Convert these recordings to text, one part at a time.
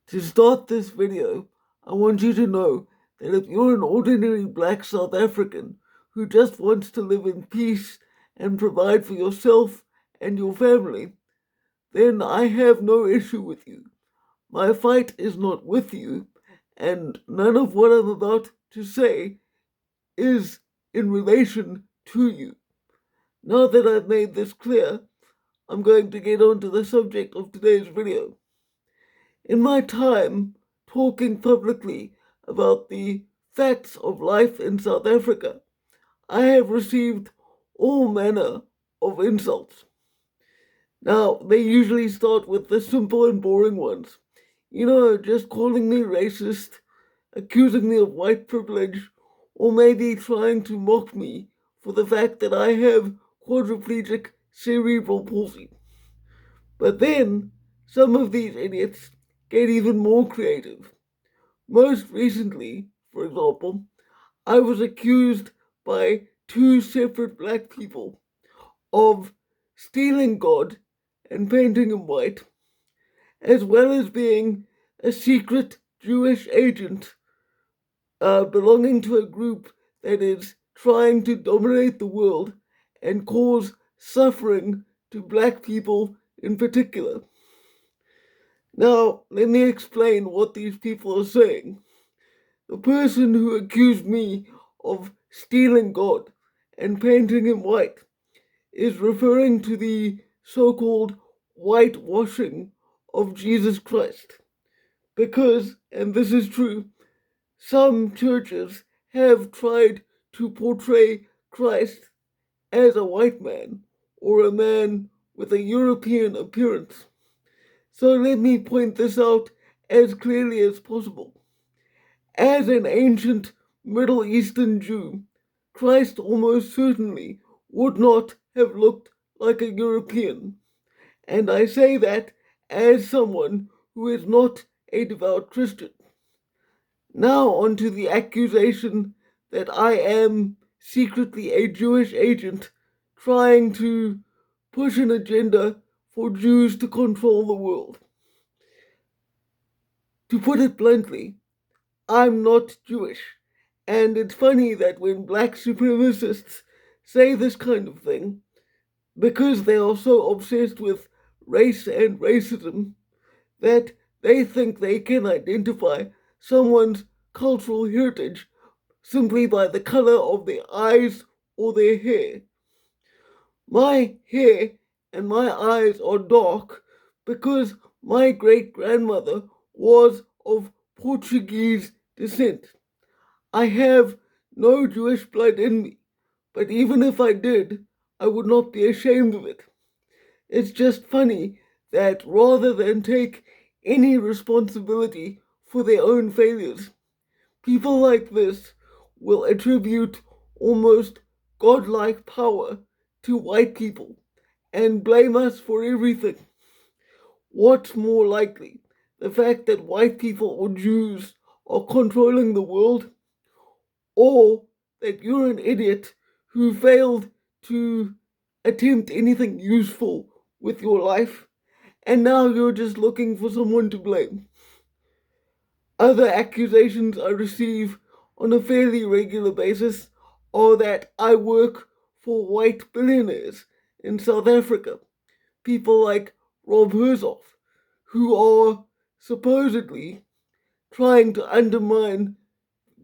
To start this video, I want you to know that if you're an ordinary black South African who just wants to live in peace and provide for yourself and your family, then I have no issue with you. My fight is not with you, and none of what I'm about to say is in relation to you. Now that I've made this clear, I'm going to get on to the subject of today's video. In my time talking publicly about the facts of life in South Africa, I have received all manner of insults. Now, they usually start with the simple and boring ones. Just calling me racist, accusing me of white privilege, or maybe trying to mock me for the fact that I have quadriplegic cerebral palsy. But then, some of these idiots get even more creative. Most recently, for example, I was accused by two separate black people of stealing God and painting him white, as well as being a secret Jewish agent belonging to a group that is trying to dominate the world and cause suffering to black people in particular. Now, let me explain what these people are saying. The person who accused me of stealing God and painting him white is referring to the so called whitewashing of Jesus Christ. Because, and this is true, some churches have tried to portray Christ as a white man or a man with a European appearance. So let me point this out as clearly as possible. As an ancient Middle Eastern Jew, Christ almost certainly would not have looked like a European. And I say that as someone who is not a devout Christian. Now, on to the accusation that I am secretly a Jewish agent trying to push an agenda for Jews to control the world. To put it bluntly, I'm not Jewish. And it's funny that when black supremacists say this kind of thing, because they are so obsessed with race and racism, that they think they can identify someone's cultural heritage simply by the color of their eyes or their hair. My hair and my eyes are dark because my great grandmother was of Portuguese descent. I have no Jewish blood in me, but even if I did, I would not be ashamed of it. It's just funny that rather than take any responsibility for their own failures, people like this will attribute almost godlike power to white people and blame us for everything. What's more likely, the fact that white people or Jews are controlling the world, or that you're an idiot who failed to attempt anything useful with your life, and now you're just looking for someone to blame? Other accusations I receive on a fairly regular basis are that I work for white billionaires in South Africa, people like Rob Herzog, who are supposedly trying to undermine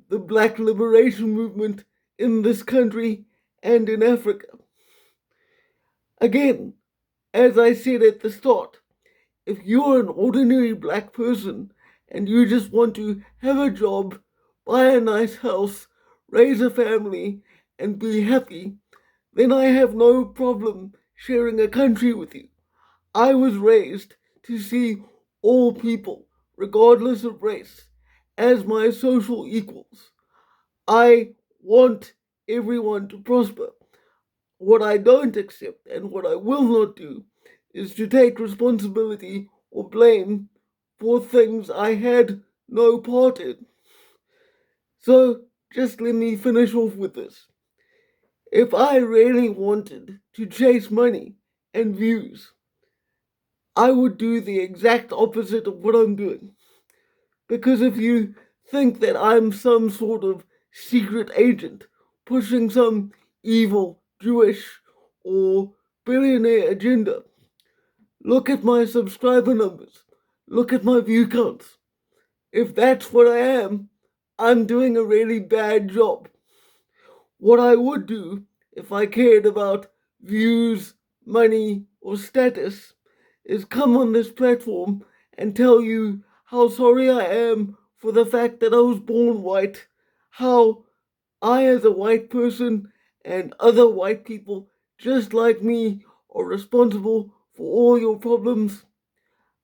the black liberation movement in this country and in Africa. Again, as I said at the start, if you're an ordinary black person and you just want to have a job, buy a nice house, raise a family, and be happy, then I have no problem sharing a country with you. I was raised to see all people, regardless of race, as my social equals. I want everyone to prosper. What I don't accept and what I will not do is to take responsibility or blame for things I had no part in. So just let me finish off with this. If I really wanted to chase money and views, I would do the exact opposite of what I'm doing. Because if you think that I'm some sort of secret agent pushing some evil Jewish or billionaire agenda, look at my subscriber numbers, look at my view counts. If that's what I am, I'm doing a really bad job. What I would do if I cared about views, money, or status is come on this platform and tell you how sorry I am for the fact that I was born white, how I, as a white person, and other white people just like me are responsible for all your problems,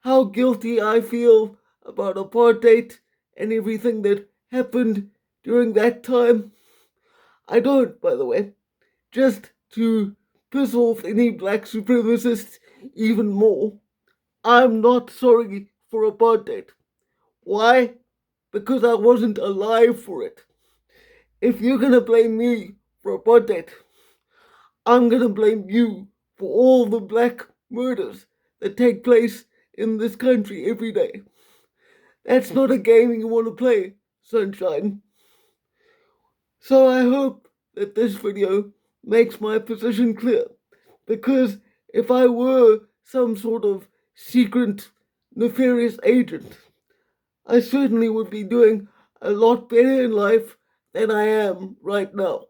how guilty I feel about apartheid and everything that happened during that time. I don't, by the way, just to piss off any black supremacists even more. I'm not sorry for apartheid. Why? Because I wasn't alive for it. If you're gonna blame me for apartheid, I'm gonna blame you for all the black murders that take place in this country every day. That's not a game you want to play, sunshine. So I hope that this video makes my position clear. Because if I were some sort of secret nefarious agent, I certainly would be doing a lot better in life than I am right now.